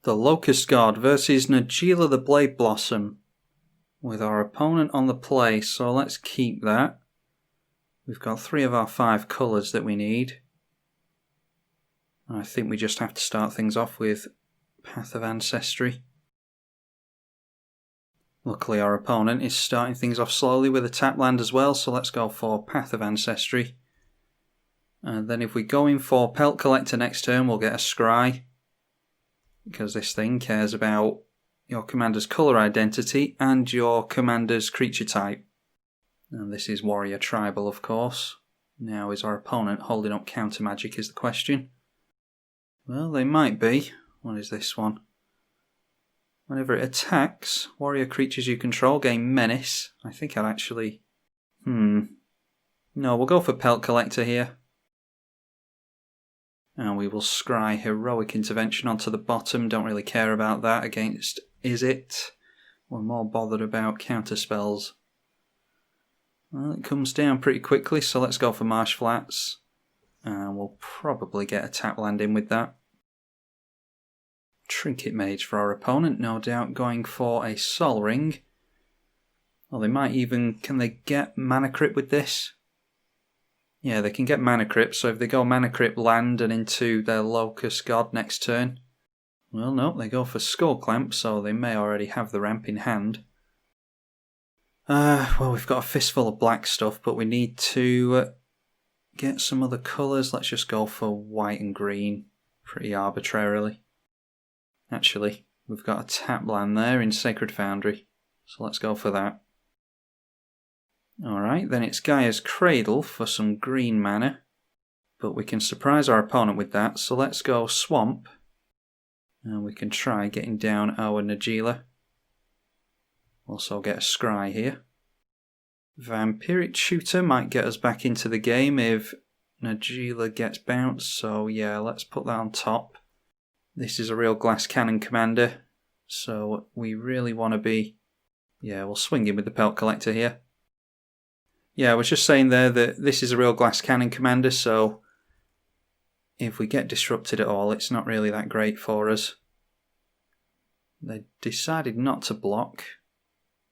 The Locust God versus Najeela the Blade Blossom, with our opponent on the play, so let's keep that. We've got 3 of our 5 colours that we need. I think we just have to start things off with Path of Ancestry. Luckily our opponent is starting things off slowly with a tap land as well, so let's go for Path of Ancestry. And then if we go in for Pelt Collector next turn, we'll get a Scry, because this thing cares about your commander's colour identity and your commander's creature type. And this is Warrior Tribal, of course. Now, is our opponent holding up counter magic is the question. Well, they might be. What is this one? Whenever it attacks, warrior creatures you control gain menace. I think I'd actually... No, we'll go for Pelt Collector here. And we will scry Heroic Intervention onto the bottom. Don't really care about that against eedi-H. We're more bothered about counter spells. Well, it comes down pretty quickly, so let's go for Marsh Flats. And we'll probably get a tap land in with that. Trinket Mage for our opponent, no doubt going for a Sol Ring. Or they might even... Can they get Mana Crypt with this? Yeah, they can get Mana Crypt, so if they go Mana Crypt land and into their Locust God next turn... Well, no, they go for Skull Clamp, so they may already have the ramp in hand. Well, we've got a fistful of black stuff, but we need to get some other colours. Let's just go for white and green, pretty arbitrarily. Actually, we've got a tap land there in Sacred Foundry, so let's go for that. Alright, then it's Gaia's Cradle for some green mana, but we can surprise our opponent with that, so let's go Swamp, and we can try getting down our Najeela. Also get a Scry here. Vampiric Shooter might get us back into the game if Najeela gets bounced, so yeah, let's put that on top. This is a real Glass Cannon commander, so we really want to be... Yeah, we'll swing in with the Pelt Collector here. Yeah, I was just saying there that this is a real Glass Cannon commander, so if we get disrupted at all, it's not really that great for us. They decided not to block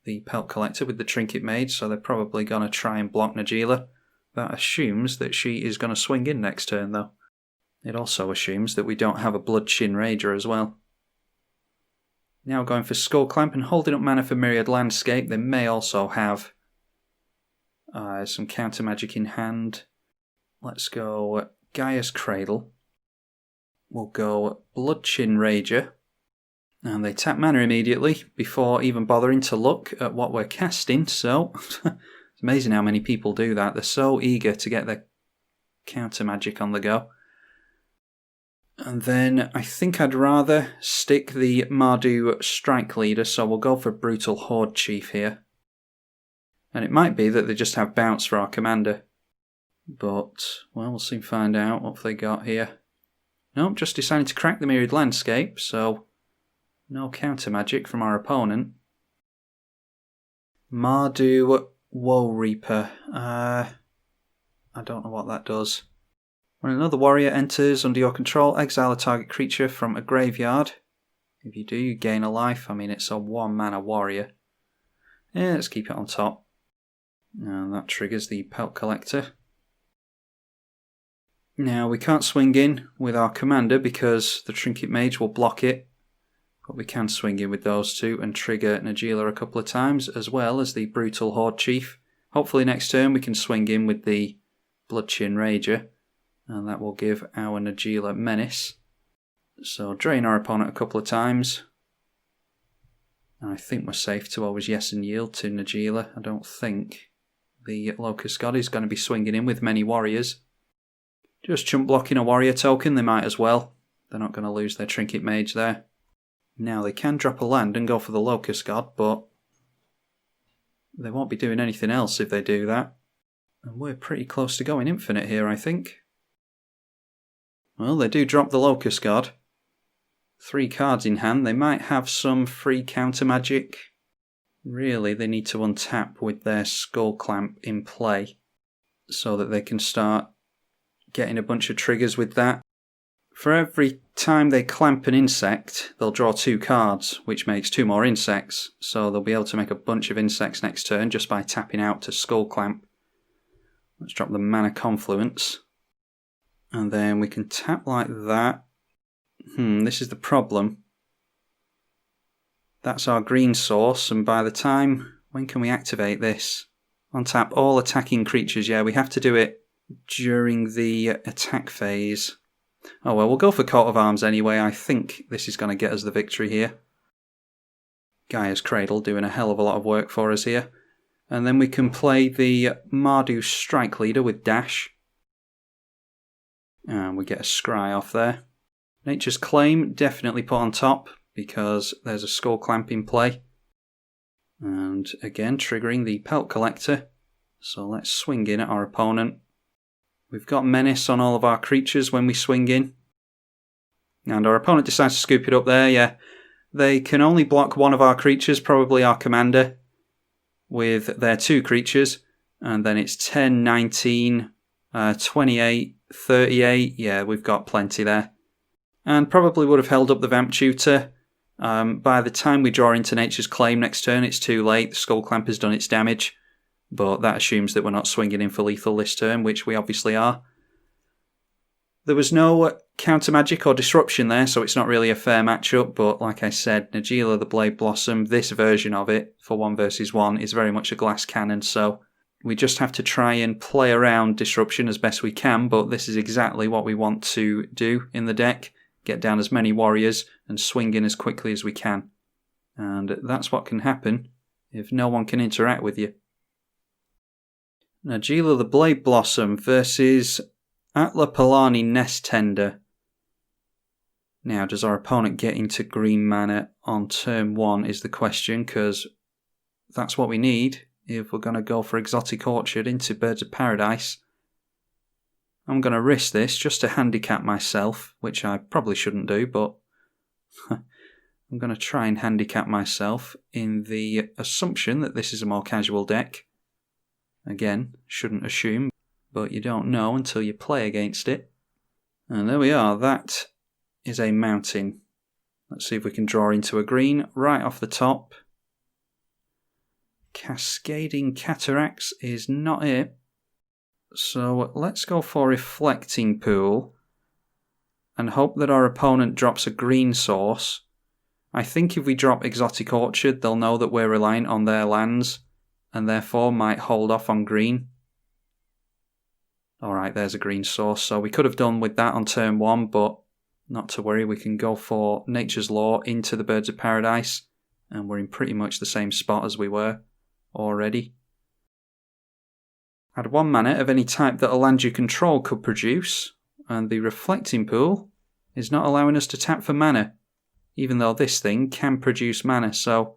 the Pelt Collector with the Trinket Mage, so they're probably going to try and block Najeela. That assumes that she is going to swing in next turn, though. It also assumes that we don't have a Bloodshin Rager as well. Now going for Skull Clamp and holding up mana for Myriad Landscape. They may also have some counter magic in hand. Let's go Gaia's Cradle. We'll go Bloodshin Rager. And they tap mana immediately before even bothering to look at what we're casting, so it's amazing how many people do that. They're so eager to get their counter magic on the go. And then I think I'd rather stick the Mardu Strike Leader, so we'll go for Brutal Horde Chief here. And it might be that they just have bounce for our commander. But, well, we'll soon find out what they got here. Nope, just decided to crack the Myriad Landscape, so no counter magic from our opponent. Mardu Woe Reaper. I don't know what that does. When another warrior enters under your control, exile a target creature from a graveyard. If you do, you gain a life. I mean, it's a 1-mana warrior. Yeah, let's keep it on top. And that triggers the Pelt Collector. Now, we can't swing in with our commander because the Trinket Mage will block it. But we can swing in with those two and trigger Najeela a couple of times, as well as the Brutal Horde Chief. Hopefully next turn we can swing in with the Bloodshin Rager. And that will give our Najeela menace. So drain our opponent a couple of times. And I think we're safe to always yes and yield to Najeela. I don't think the Locust God is going to be swinging in with many warriors. Just chump blocking a warrior token, they might as well. They're not going to lose their Trinket Mage there. Now they can drop a land and go for the Locust God, but they won't be doing anything else if they do that. And we're pretty close to going infinite here, I think. Well, they do drop the Locust God. 3 cards in hand. They might have some free counter magic. Really, they need to untap with their Skull Clamp in play so that they can start getting a bunch of triggers with that. For every time they clamp an insect, they'll draw 2 cards, which makes 2 more insects, so they'll be able to make a bunch of insects next turn just by tapping out to Skull Clamp. Let's drop the Mana Confluence. And then we can tap like that. This is the problem. That's our green source, and by the time... When can we activate this? Untap all attacking creatures. Yeah, we have to do it during the attack phase. Oh well, we'll go for Coat of Arms anyway. I think this is going to get us the victory here. Gaia's Cradle doing a hell of a lot of work for us here. And then we can play the Mardu Strike Leader with Dash. And we get a Scry off there. Nature's Claim definitely put on top because there's a Skull Clamp in play. And again, triggering the Pelt Collector. So let's swing in at our opponent. We've got Menace on all of our creatures when we swing in. And our opponent decides to scoop it up there, yeah. They can only block one of our creatures, probably our Commander, with their 2 creatures. And then it's 10, 19, 28, 38. Yeah, we've got plenty there. And probably would have held up the Vamp Tutor. By the time we draw into Nature's Claim next turn, it's too late. The Skull Clamp has done its damage. But that assumes that we're not swinging in for lethal this turn, which we obviously are. There was no counter magic or disruption there, so it's not really a fair matchup. But like I said, Najeela the Blade Blossom, this version of it for 1 versus 1 is very much a glass cannon. So we just have to try and play around disruption as best we can. But this is exactly what we want to do in the deck. Get down as many warriors and swing in as quickly as we can. And that's what can happen if no one can interact with you. Najeela the Blade Blossom versus Atla Palani Nest Tender. Now, does our opponent get into green mana on turn 1 is the question, because that's what we need if we're going to go for Exotic Orchard into Birds of Paradise. I'm going to risk this just to handicap myself, which I probably shouldn't do, but I'm going to try and handicap myself in the assumption that this is a more casual deck. Again, shouldn't assume, but you don't know until you play against it. And there we are, that is a mountain. Let's see if we can draw into a green right off the top. Cascading Cataracts is not it. So let's go for Reflecting Pool and hope that our opponent drops a green source. I think if we drop Exotic Orchard, they'll know that we're reliant on their lands and therefore might hold off on green. Alright, there's a green source. So we could have done with that on turn 1, but not to worry. We can go for Nature's Law into the Birds of Paradise, and we're in pretty much the same spot as we were already. Add 1 mana of any type that a land you control could produce, and the Reflecting Pool is not allowing us to tap for mana, even though this thing can produce mana. So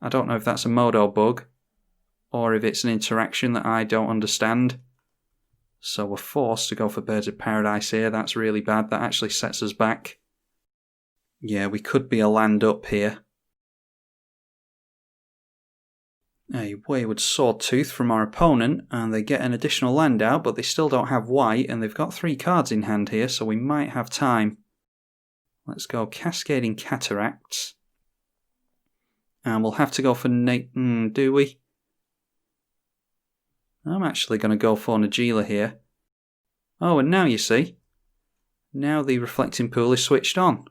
I don't know if that's a Modo bug, or if it's an interaction that I don't understand. So we're forced to go for Birds of Paradise here. That's really bad. That actually sets us back. Yeah, we could be a land up here. A Wayward Swordtooth from our opponent, and they get an additional land out, but they still don't have white, and they've got 3 cards in hand here, so we might have time. Let's go Cascading Cataracts. And we'll have to go for do we? I'm actually going to go for Najeela here. Oh, and now you see. Now the Reflecting Pool is switched on.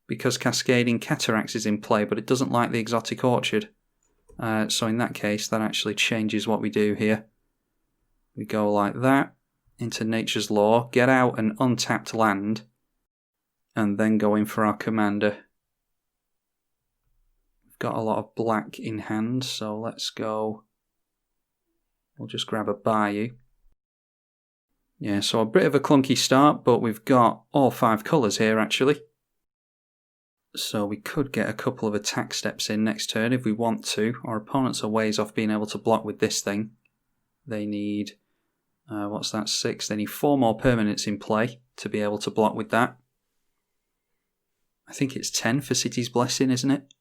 Because Cascading Cataracts is in play, but it doesn't like the Exotic Orchard. So in that case, that actually changes what we do here. We go like that, into Nature's Law, get out an untapped land, and then go in for our Commander. We've got a lot of black in hand, so let's go. We'll just grab a Bayou. Yeah, so a bit of a clunky start, but we've got all 5 colours here actually. So we could get a couple of attack steps in next turn if we want to. Our opponents are ways off being able to block with this thing. They need, what's that, 6? They need 4 more permanents in play to be able to block with that. I think it's 10 for City's Blessing, isn't it?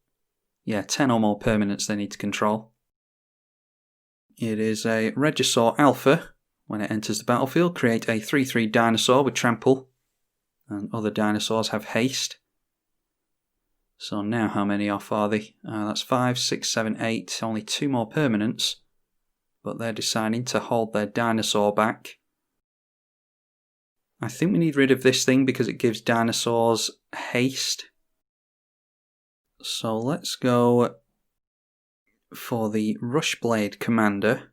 Yeah, 10 or more permanents they need to control. It is a Regisaur Alpha. When it enters the battlefield, create a 3/3 dinosaur with trample. And other dinosaurs have haste. So now how many off are they? That's 5, 6, 7, 8. Only 2 more permanents. But they're deciding to hold their dinosaur back. I think we need rid of this thing because it gives dinosaurs haste. So let's go for the Rushblade Commander.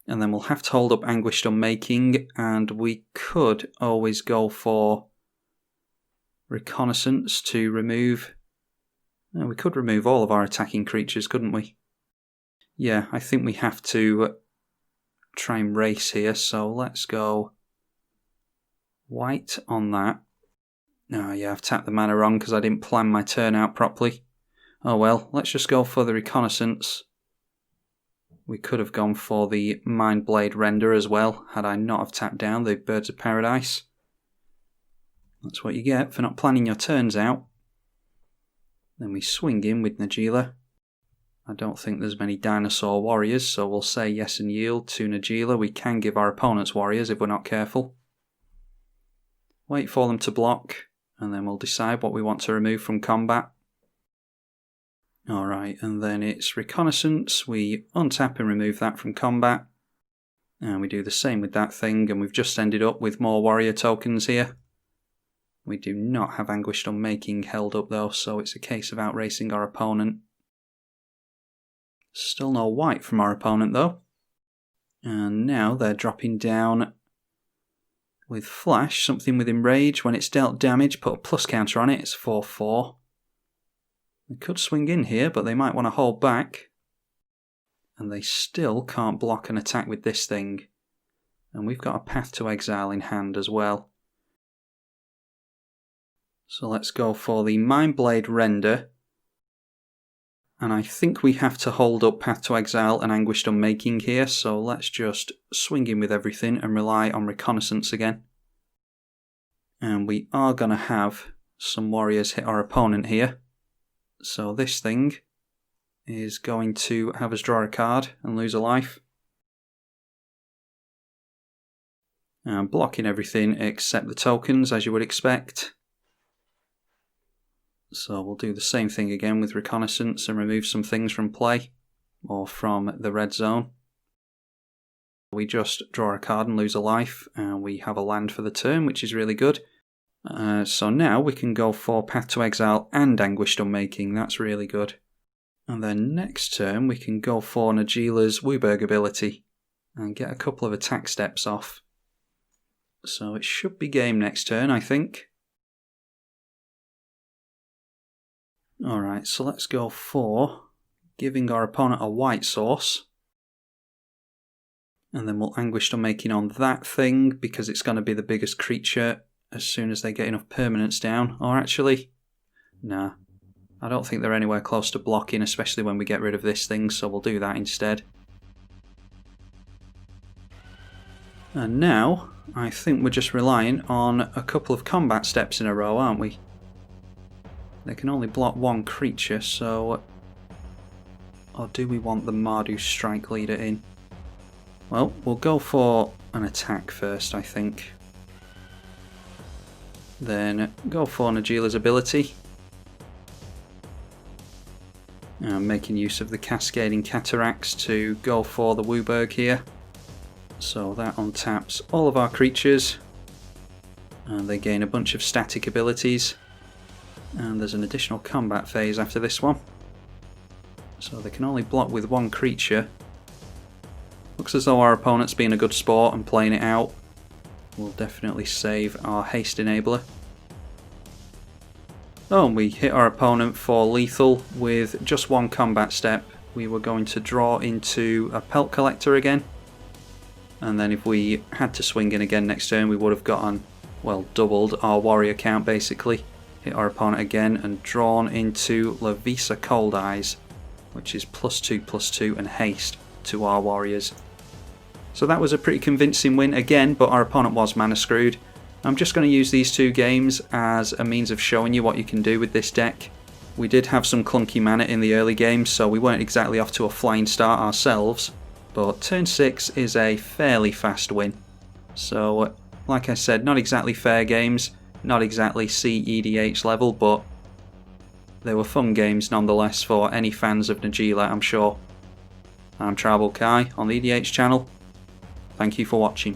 And then we'll have to hold up Anguished Unmaking, and we could always go for Reconnaissance to remove... No, we could remove all of our attacking creatures, couldn't we? Yeah, I think we have to try and race here, so let's go white on that. Oh yeah, I've tapped the mana wrong because I didn't plan my turn out properly. Oh well, let's just go for the Reconnaissance. We could have gone for the Mind Blade Render as well, had I not have tapped down the Birds of Paradise. That's what you get for not planning your turns out. Then we swing in with Najeela. I don't think there's many dinosaur warriors, so we'll say yes and yield to Najeela. We can give our opponents warriors if we're not careful. Wait for them to block, and then we'll decide what we want to remove from combat. Alright, and then it's Reconnaissance. We untap and remove that from combat. And we do the same with that thing, and we've just ended up with more warrior tokens here. We do not have Anguished Unmaking held up though, so it's a case of outracing our opponent. Still no white from our opponent though. And now they're dropping down with Flash, something with Enrage. When it's dealt damage, put a plus counter on it. It's 4/4. They could swing in here, but they might want to hold back. And they still can't block an attack with this thing. And we've got a Path to Exile in hand as well. So let's go for the Mind Blade Render. And I think we have to hold up Path to Exile and Anguished Unmaking here, so let's just swing in with everything and rely on Reconnaissance again. And we are going to have some warriors hit our opponent here. So this thing is going to have us draw a card and lose a life. And blocking everything except the tokens, as you would expect. So we'll do the same thing again with Reconnaissance and remove some things from play, or from the red zone. We just draw a card and lose a life, and we have a land for the turn, which is really good. So now we can go for Path to Exile and Anguished Unmaking, that's really good. And then next turn we can go for Najeela's Wooburg ability, and get a couple of attack steps off. So it should be game next turn, I think. Alright, so let's go for giving our opponent a white source. And then we'll Anguished Unmaking on that thing, because it's going to be the biggest creature as soon as they get enough permanents down. Or actually, nah. I don't think they're anywhere close to blocking, especially when we get rid of this thing, so we'll do that instead. And now, I think we're just relying on a couple of combat steps in a row, aren't we? They can only block one creature, so... Or do we want the Mardu Strike Leader in? Well, we'll go for an attack first, I think. Then go for Najeela's ability. And making use of the Cascading Cataracts to go for the Wooburg here. So that untaps all of our creatures. And they gain a bunch of static abilities. And there's an additional combat phase after this one. So they can only block with one creature. Looks as though our opponent's being a good sport and playing it out. We'll definitely save our haste enabler. Oh, and we hit our opponent for lethal with just one combat step. We were going to draw into a Pelt Collector again. And then if we had to swing in again next turn, we would have gotten, well, doubled our warrior count basically. Hit our opponent again and drawn into Lavisa Cold Eyes, which is +2/+2 and haste to our warriors. So that was a pretty convincing win again, but our opponent was mana screwed. I'm just going to use these two games as a means of showing you what you can do with this deck. We did have some clunky mana in the early game, so we weren't exactly off to a flying start ourselves, but turn 6 is a fairly fast win. So, like I said, not exactly fair games, not exactly eedi-H level, but they were fun games nonetheless for any fans of Najeela, I'm sure. I'm tribalkai on the EDH channel. Thank you for watching.